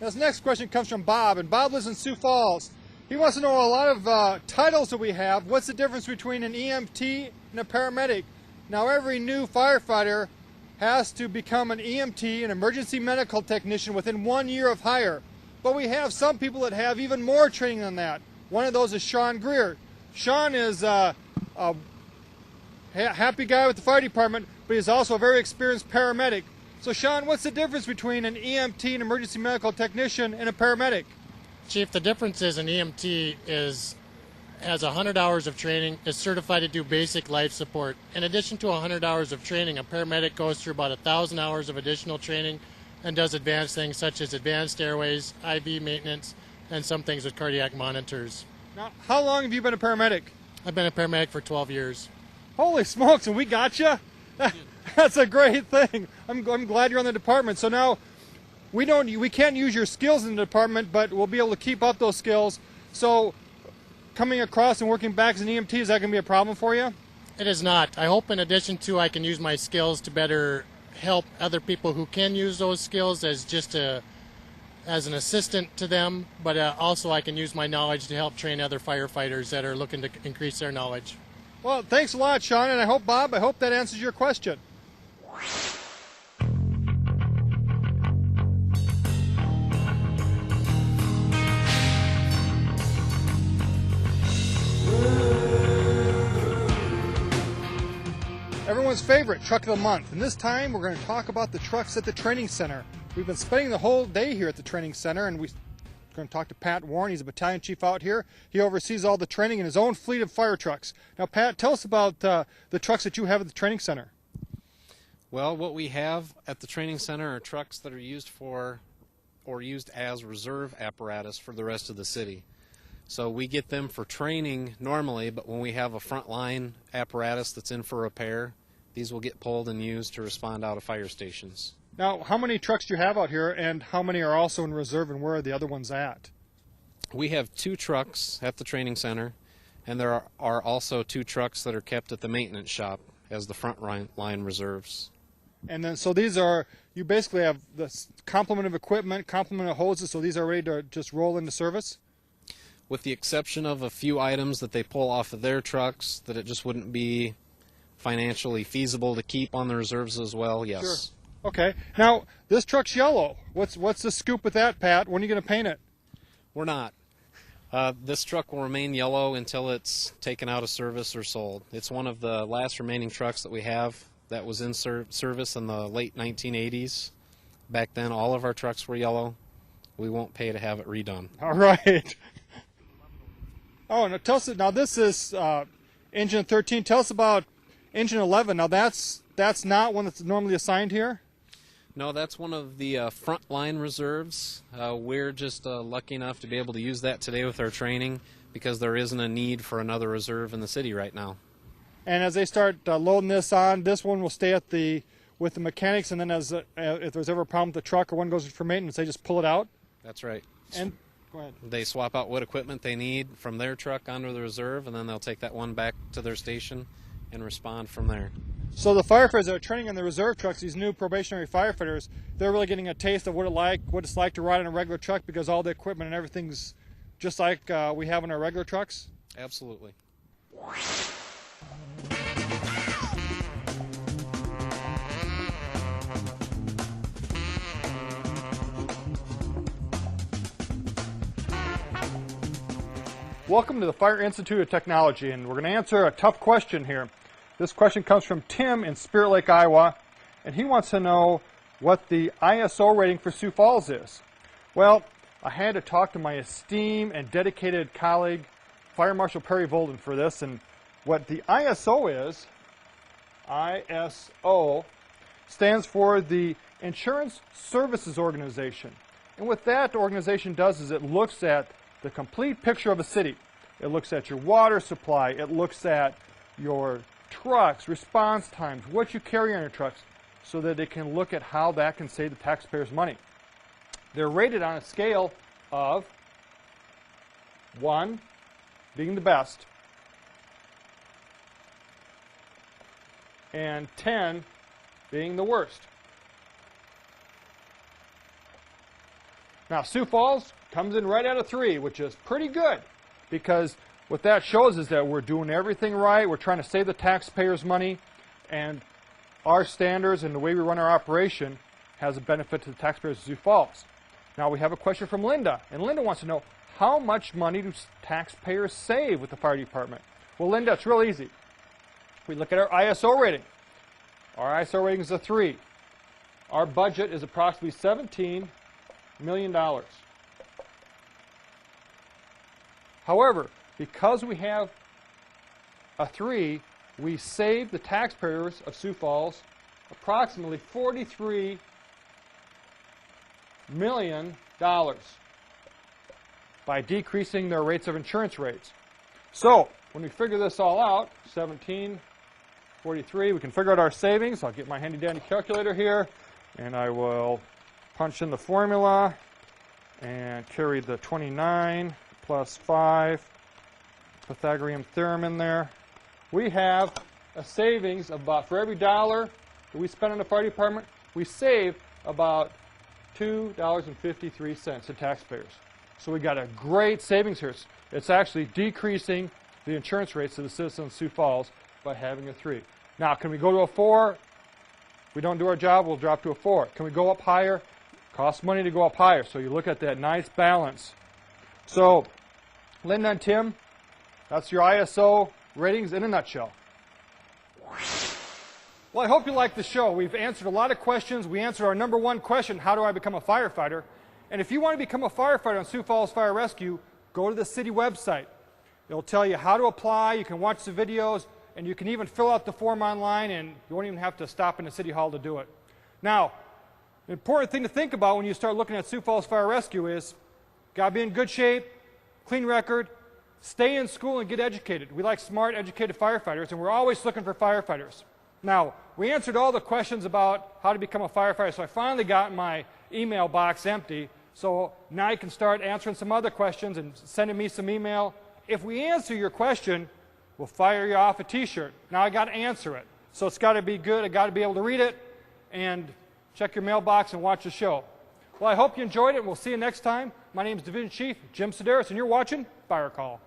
This next question comes from Bob, and Bob lives in Sioux Falls. He wants to know a lot of titles that we have. What's the difference between an EMT and a paramedic? Now, every new firefighter has to become an EMT, an emergency medical technician, within 1 year of hire. But we have some people that have even more training than that. One of those is Sean Greer. Sean is a happy guy with the fire department, but he's also a very experienced paramedic. So Sean, what's the difference between an EMT, an emergency medical technician, and a paramedic? Chief, the difference is an EMT has 100 hours of training, is certified to do basic life support. In addition to 100 hours of training, a paramedic goes through about 1,000 hours of additional training and does advanced things such as advanced airways, IV maintenance, and some things with cardiac monitors. Now, how long have you been a paramedic? I've been a paramedic for 12 years. Holy smokes, and we got you? That's a great thing. I'm glad you're on the department. So now we can't use your skills in the department, but we'll be able to keep up those skills. So coming across and working back as an EMT, is that going to be a problem for you? It is not. I hope in addition to I can use my skills to better help other people who can use those skills as an assistant to them, but also I can use my knowledge to help train other firefighters that are looking to increase their knowledge. Well, thanks a lot, Sean, and I hope, Bob, that answers your question. Everyone's favorite truck of the month, and this time we're going to talk about the trucks at the training center. We've been spending the whole day here at the training center, and we're going to talk to Pat Warren. He's a battalion chief out here. He oversees all the training in his own fleet of fire trucks. Now, Pat, tell us about the trucks that you have at the training center. Well, what we have at the training center are trucks that are used as reserve apparatus for the rest of the city. So we get them for training normally, but when we have a frontline apparatus that's in for repair, these will get pulled and used to respond out of fire stations. Now, how many trucks do you have out here, and how many are also in reserve, and where are the other ones at? We have 2 trucks at the training center, and there are also 2 trucks that are kept at the maintenance shop as the front line reserves. And then, so these are, you basically have the complement of equipment, complement of hoses, so these are ready to just roll into service? With the exception of a few items that they pull off of their trucks that it just wouldn't be financially feasible to keep on the reserves as well, yes. Sure. Okay. Now, this truck's yellow. What's the scoop with that, Pat? When are you going to paint it? We're not. This truck will remain yellow until it's taken out of service or sold. It's one of the last remaining trucks that we have that was in service in the late 1980s. Back then, all of our trucks were yellow. We won't pay to have it redone. All right. Oh, and tell us, now this is engine 13. Tell us about engine 11. Now that's not one that's normally assigned here? No, that's one of the frontline reserves. We're just lucky enough to be able to use that today with our training because there isn't a need for another reserve in the city right now. And as they start loading this on, this one will stay with the mechanics, and then if there's ever a problem with the truck or one goes for maintenance, they just pull it out? That's right. And go ahead. They swap out what equipment they need from their truck onto the reserve, and then they'll take that one back to their station and respond from there. So the firefighters that are training on the reserve trucks, these new probationary firefighters, they're really getting a taste of what it's like to ride on a regular truck because all the equipment and everything's just like we have on our regular trucks? Absolutely. Welcome to the Fire Institute of Technology, and we're going to answer a tough question here. This question comes from Tim in Spirit Lake, Iowa, and he wants to know what the ISO rating for Sioux Falls is. Well, I had to talk to my esteemed and dedicated colleague, Fire Marshal Perry Volden, for this, and what the ISO is, ISO, stands for the Insurance Services Organization. And what that organization does is it looks at the complete picture of a city. It looks at your water supply, it looks at your trucks, response times, what you carry on your trucks, so that it can look at how that can save the taxpayers money. They're rated on a scale of 1 being the best and 10 being the worst. Now, Sioux Falls comes in right at a 3, which is pretty good, because what that shows is that we're doing everything right. We're trying to save the taxpayers money, and our standards and the way we run our operation has a benefit to the taxpayers of Sioux Falls. Now, we have a question from Linda, and Linda wants to know, how much money do taxpayers save with the fire department? Well, Linda, it's real easy. We look at our ISO rating. Our ISO rating is a 3. Our budget is approximately $17 million. However, because we have a 3, we save the taxpayers of Sioux Falls approximately $43 million by decreasing their rates of insurance rates. So, when we figure this all out, 1743, we can figure out our savings. I'll get my handy-dandy calculator here, and I will punch in the formula and carry the 29 plus 5 Pythagorean theorem in there. We have a savings of about, for every dollar that we spend on the fire department, we save about $2.53 to taxpayers. So we got a great savings here. It's actually decreasing the insurance rates to the citizens of Sioux Falls by having a 3. Now, can we go to a 4? If we don't do our job, we'll drop to a 4. Can we go up higher? It costs money to go up higher. So you look at that nice balance. So, Linda and Tim, that's your ISO ratings in a nutshell. Well, I hope you liked the show. We've answered a lot of questions. We answered our number 1 question, how do I become a firefighter? And if you want to become a firefighter on Sioux Falls Fire Rescue, go to the city website. It'll tell you how to apply. You can watch the videos, and you can even fill out the form online, and you won't even have to stop in the city hall to do it. Now, the important thing to think about when you start looking at Sioux Falls Fire Rescue is, got to be in good shape, clean record, stay in school and get educated. We like smart, educated firefighters, and we're always looking for firefighters. Now, we answered all the questions about how to become a firefighter, so I finally got my email box empty. So now you can start answering some other questions and sending me some email. If we answer your question, we'll fire you off a t-shirt. Now I got to answer it. So it's got to be good. I got to be able to read it and check your mailbox and watch the show. Well, I hope you enjoyed it, and we'll see you next time. My name is Division Chief Jim Sideras, and you're watching Fire Call.